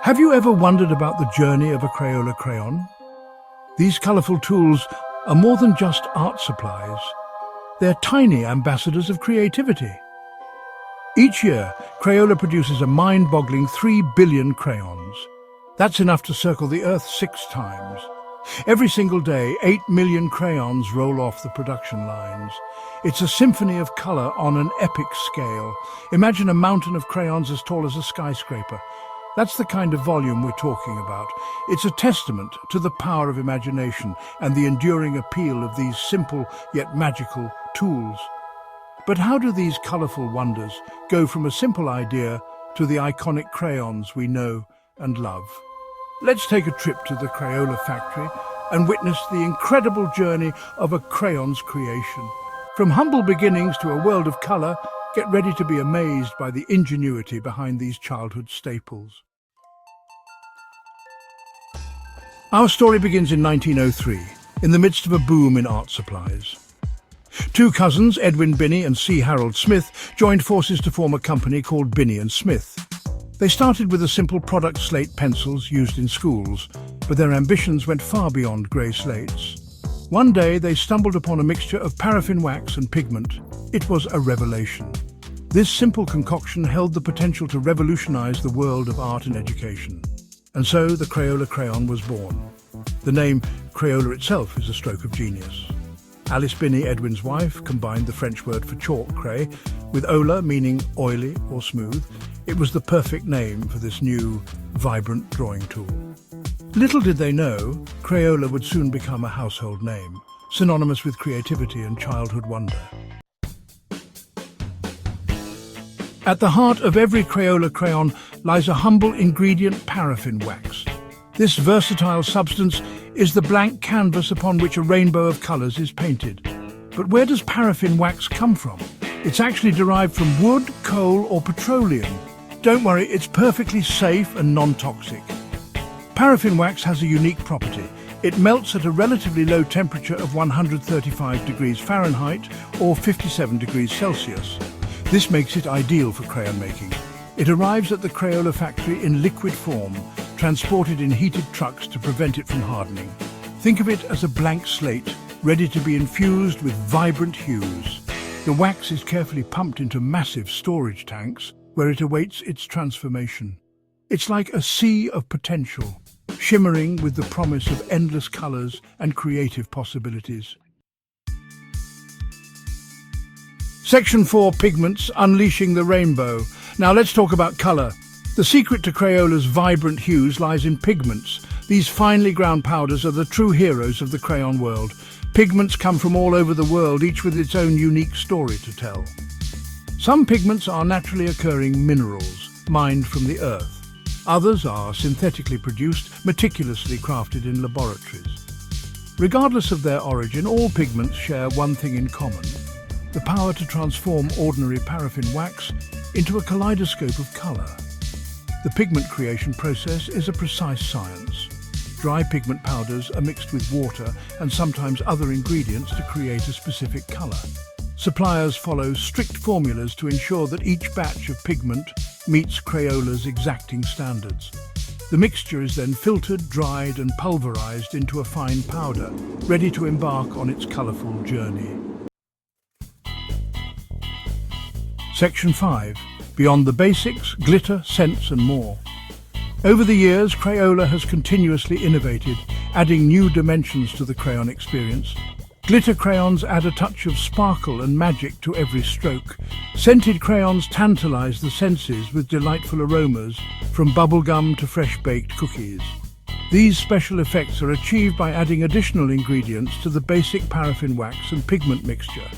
Have you ever wondered about the journey of a Crayola crayon? These colourful tools are more than just art supplies. They're tiny ambassadors of creativity. Each year, Crayola produces a mind-boggling 3 billion crayons. That's enough to circle the Earth 6 times. Every single day, 8 million crayons roll off the production lines. It's a symphony of colour on an epic scale. Imagine a mountain of crayons as tall as a skyscraper. That's the kind of volume we're talking about. It's a testament to the power of imagination and the enduring appeal of these simple yet magical tools. But how do these colourful wonders go from a simple idea to the iconic crayons we know and love? Let's take a trip to the Crayola factory and witness the incredible journey of a crayon's creation. From humble beginnings to a world of colour, get ready to be amazed by the ingenuity behind these childhood staples. Our story begins in 1903, in the midst of a boom in art supplies. Two cousins, Edwin Binney and C. Harold Smith, joined forces to form a company called Binney and Smith. They started with a simple product slate pencils used in schools, but their ambitions went far beyond grey slates. One day they stumbled upon a mixture of paraffin wax and pigment. It was a revelation. This simple concoction held the potential to revolutionize the world of art and education. And so the Crayola crayon was born. The name Crayola itself is a stroke of genius. Alice Binney, Edwin's wife, combined the French word for chalk, cray, with ola, meaning oily or smooth. It was the perfect name for this new, vibrant drawing tool. Little did they know, Crayola would soon become a household name, synonymous with creativity and childhood wonder. At the heart of every Crayola crayon lies a humble ingredient, paraffin wax. This versatile substance is the blank canvas upon which a rainbow of colours is painted. But where does paraffin wax come from? It's actually derived from wood, coal or petroleum. Don't worry, it's perfectly safe and non-toxic. Paraffin wax has a unique property. It melts at a relatively low temperature of 135 degrees Fahrenheit or 57 degrees Celsius. This makes it ideal for crayon making. It arrives at the Crayola factory in liquid form, transported in heated trucks to prevent it from hardening. Think of it as a blank slate, ready to be infused with vibrant hues. The wax is carefully pumped into massive storage tanks, where it awaits its transformation. It's like a sea of potential, shimmering with the promise of endless colours and creative possibilities. Section 4, Pigments, Unleashing the Rainbow. Now let's talk about colour. The secret to Crayola's vibrant hues lies in pigments. These finely ground powders are the true heroes of the crayon world. Pigments come from all over the world, each with its own unique story to tell. Some pigments are naturally occurring minerals, mined from the earth. Others are synthetically produced, meticulously crafted in laboratories. Regardless of their origin, all pigments share one thing in common: the power to transform ordinary paraffin wax into a kaleidoscope of colour. The pigment creation process is a precise science. Dry pigment powders are mixed with water and sometimes other ingredients to create a specific colour. Suppliers follow strict formulas to ensure that each batch of pigment meets Crayola's exacting standards. The mixture is then filtered, dried and pulverised into a fine powder, ready to embark on its colourful journey. Section 5. Beyond the basics, glitter, scents and more. Over the years, Crayola has continuously innovated, adding new dimensions to the crayon experience. Glitter crayons add a touch of sparkle and magic to every stroke. Scented crayons tantalise the senses with delightful aromas, from bubblegum to fresh-baked cookies. These special effects are achieved by adding additional ingredients to the basic paraffin wax and pigment mixture.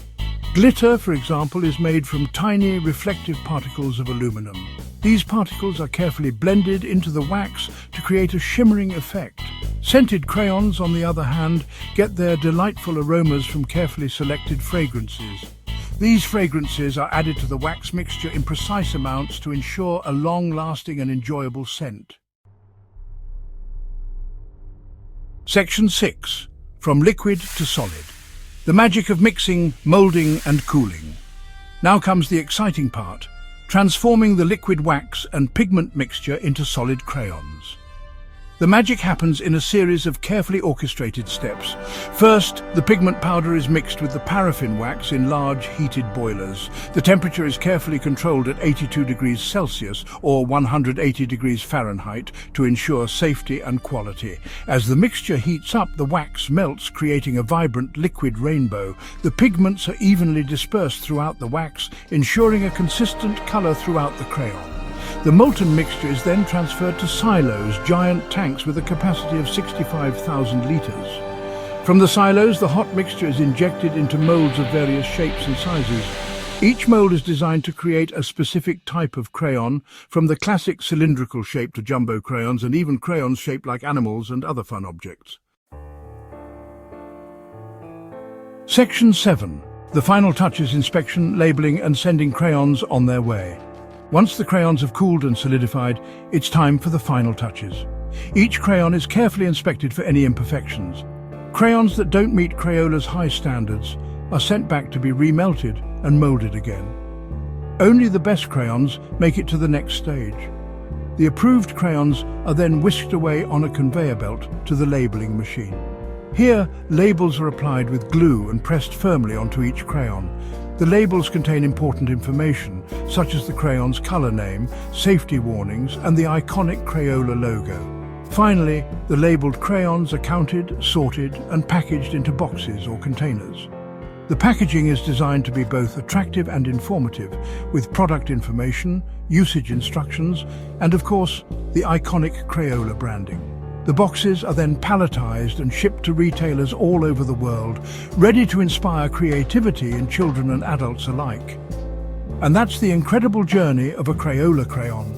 Glitter, for example, is made from tiny reflective particles of aluminum. These particles are carefully blended into the wax to create a shimmering effect. Scented crayons, on the other hand, get their delightful aromas from carefully selected fragrances. These fragrances are added to the wax mixture in precise amounts to ensure a long-lasting and enjoyable scent. Section 6. From liquid to solid. The magic of mixing, moulding and cooling. Now comes the exciting part. transforming the liquid wax and pigment mixture into solid crayons. The magic happens in a series of carefully orchestrated steps. First, the pigment powder is mixed with the paraffin wax in large heated boilers. The temperature is carefully controlled at 82 degrees Celsius or 180 degrees Fahrenheit to ensure safety and quality. As the mixture heats up, the wax melts, creating a vibrant liquid rainbow. The pigments are evenly dispersed throughout the wax, ensuring a consistent color throughout the crayon. The molten mixture is then transferred to silos, giant tanks with a capacity of 65,000 litres. From the silos, the hot mixture is injected into molds of various shapes and sizes. Each mold is designed to create a specific type of crayon, from the classic cylindrical shape to jumbo crayons and even crayons shaped like animals and other fun objects. Section 7. The final touches: inspection, labeling and sending crayons on their way. Once the crayons have cooled and solidified, it's time for the final touches. Each crayon is carefully inspected for any imperfections. Crayons that don't meet Crayola's high standards are sent back to be remelted and molded again. Only the best crayons make it to the next stage. The approved crayons are then whisked away on a conveyor belt to the labeling machine. Here, labels are applied with glue and pressed firmly onto each crayon. The labels contain important information, such as the crayon's color name, safety warnings, and the iconic Crayola logo. Finally, the labeled crayons are counted, sorted, and packaged into boxes or containers. The packaging is designed to be both attractive and informative, with product information, usage instructions, and of course, the iconic Crayola branding. The boxes are then palletized and shipped to retailers all over the world, ready to inspire creativity in children and adults alike. And that's the incredible journey of a Crayola crayon.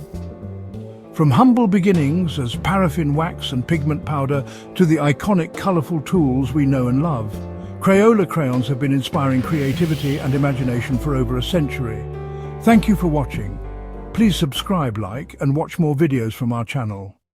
From humble beginnings as paraffin wax and pigment powder to the iconic colorful tools we know and love, Crayola crayons have been inspiring creativity and imagination for over a century. Thank you for watching. Please subscribe, like, and watch more videos from our channel.